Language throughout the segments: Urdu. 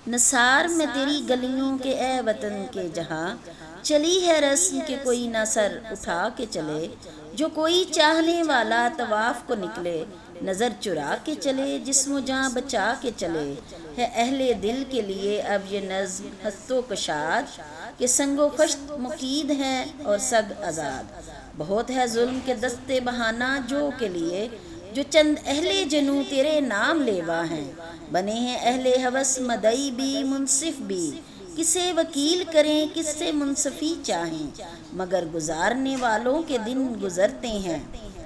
نثار میں تیری گلیوں کے اے وطن کے جہاں، چلی ہے رسم کہ کوئی نہ سر اٹھا کے چلے، جو کوئی چاہنے والا طواف کو نکلے، نظر چرا کے چلے، جسم و جاں بچا کے چلے، ہے اہل دل کے لیے اب یہ نظم ہست و کشاد، کہ سنگ و خشت مقید ہے اور سگ آزاد۔ بہت ہے ظلم کے دست بہانہ جو کے لیے، جو چند اہل جنوں تیرے نام لیوا ہیں، بنے ہیں اہل ہوس مدعی بھی منصف بھی، کسے وکیل کریں کس سے منصفی چاہیں، مگر گزارنے والوں کے دن گزرتے ہیں،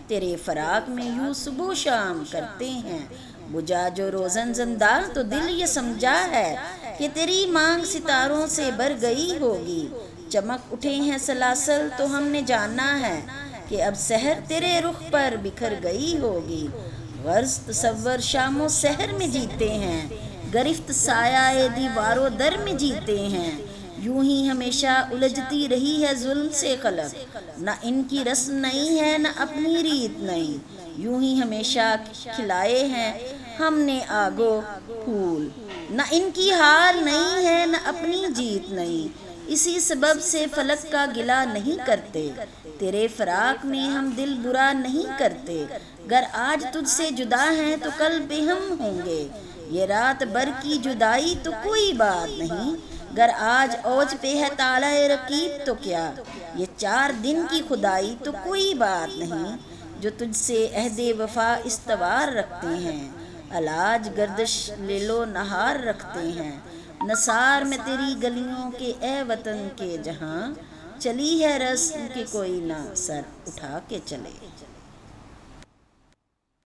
تیرے فراق میں یوں صبح و شام کرتے ہیں، بجھا جو روزن زندہ تو دل یہ سمجھا ہے، کہ تیری مانگ ستاروں سے بر گئی ہوگی، چمک اٹھے ہیں سلاسل تو ہم نے جانا ہے، کہ اب سحر تیرے رخ پر بکھر گئی ہوگی، غرض تصور شام و سحر میں جیتے ہیں، گرفت سایہ دیوار و در میں جیتے ہیں، یوں ہی ہمیشہ الجھتی رہی ہے ظلم سے خلق، نہ ان کی رسم نئی ہے نہ اپنی ریت نئی، یوں ہی ہمیشہ کھلائے ہیں ہم نے آگ و پھول، نہ ان کی ہار نئی ہے نہ اپنی جیت نئی، اسی سبب سے فلک کا گلہ نہیں کرتے، تیرے فراق میں ہم دل برا نہیں کرتے، گر آج تجھ سے جدا ہیں تو کل بے ہم ہوں گے، یہ رات بھر کی جدائی تو کوئی بات نہیں، گر آج اوج پہ ہے طالع رقیب تو کیا، یہ 4 دن کی خدائی تو کوئی بات نہیں، جو تجھ سے عہد وفا استوار رکھتے ہیں، علاج گردش لیل و نہار رکھتے ہیں، نثار میں تیری گلیوں کے اے وطن کے جہاں، چلی ہے رسم کہ کوئی نہ سر اٹھا کے چلے۔